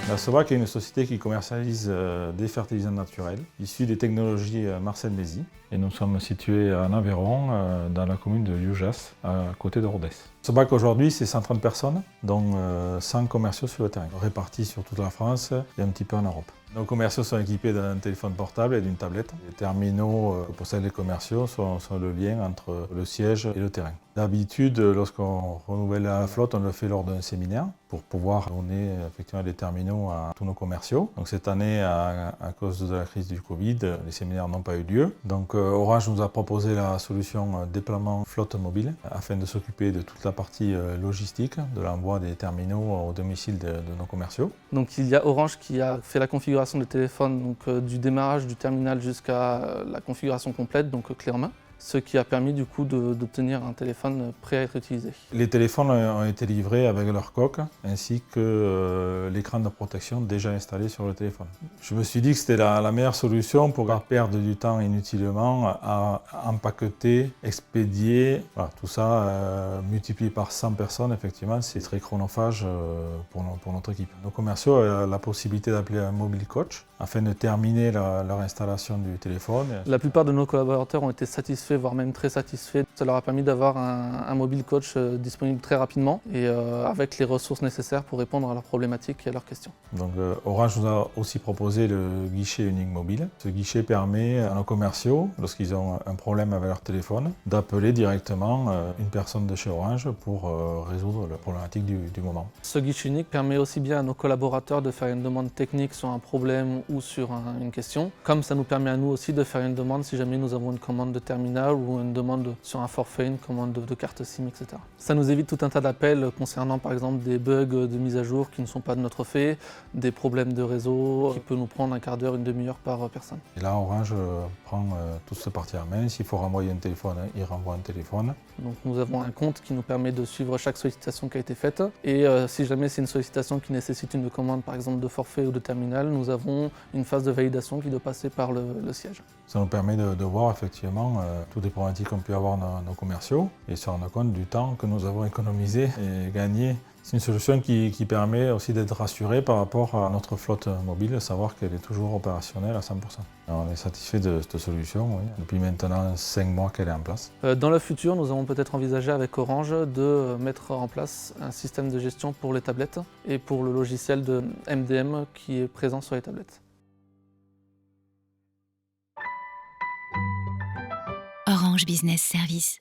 La Sobac est une société qui commercialise des fertilisants naturels issus des technologies Marcel Mézy. Et nous sommes situés en Aveyron, dans la commune de Lioujas, à côté de Rodez. Sobac aujourd'hui, c'est 130 personnes, dont 100 commerciaux sur le terrain, répartis sur toute la France et un petit peu en Europe. Nos commerciaux sont équipés d'un téléphone portable et d'une tablette. Les terminaux que possèdent les commerciaux sont le lien entre le siège et le terrain. D'habitude, lorsqu'on renouvelle la flotte, on le fait lors d'un séminaire pour pouvoir donner effectivement des terminaux à tous nos commerciaux. Donc cette année, à cause de la crise du Covid, les séminaires n'ont pas eu lieu. Donc Orange nous a proposé la solution déploiement flotte mobile afin de s'occuper de toute la partie logistique, de l'envoi des terminaux au domicile de nos commerciaux. Donc il y a Orange qui a fait la configuration du téléphone, donc du démarrage du terminal jusqu'à la configuration complète, donc clé en main. Ce qui a permis du coup d'obtenir un téléphone prêt à être utilisé. Les téléphones ont été livrés avec leur coque ainsi que l'écran de protection déjà installé sur le téléphone. Je me suis dit que c'était la meilleure solution pour pas perdre du temps inutilement à empaqueter, expédier, voilà, tout ça multiplié par 100 personnes, effectivement c'est très chronophage pour notre équipe. Nos commerciaux ont la possibilité d'appeler un mobile coach afin de terminer leur installation du téléphone. La plupart de nos collaborateurs ont été satisfaits, voire même très satisfaits. Ça leur a permis d'avoir un mobile coach disponible très rapidement et avec les ressources nécessaires pour répondre à leurs problématiques et à leurs questions. Donc Orange nous a aussi proposé le guichet unique mobile. Ce guichet permet à nos commerciaux, lorsqu'ils ont un problème avec leur téléphone, d'appeler directement une personne de chez Orange pour résoudre la problématique du moment. Ce guichet unique permet aussi bien à nos collaborateurs de faire une demande technique sur un problème ou sur une question, comme ça nous permet à nous aussi de faire une demande si jamais nous avons une commande de terminal ou une demande sur un forfait, une commande de carte SIM, etc. Ça nous évite tout un tas d'appels concernant par exemple des bugs de mise à jour qui ne sont pas de notre fait, des problèmes de réseau qui peut nous prendre un quart d'heure, une demi-heure par personne. Et là Orange prend toute cette partie en main. S'il faut renvoyer un téléphone, il renvoie un téléphone. Donc nous avons un compte qui nous permet de suivre chaque sollicitation qui a été faite et si jamais c'est une sollicitation qui nécessite une commande par exemple de forfait ou de terminal, nous avons une phase de validation qui doit passer par le siège. Ça nous permet de voir effectivement toutes les problématiques qu'ont pu avoir nos commerciaux et se rendre compte du temps que nous avons économisé et gagné. C'est une solution qui permet aussi d'être rassuré par rapport à notre flotte mobile, savoir qu'elle est toujours opérationnelle à 100%. Alors, on est satisfait de cette solution, oui. Depuis maintenant 5 mois qu'elle est en place. Dans le futur, nous avons peut-être envisagé avec Orange de mettre en place un système de gestion pour les tablettes et pour le logiciel de MDM qui est présent sur les tablettes. Orange Business Service.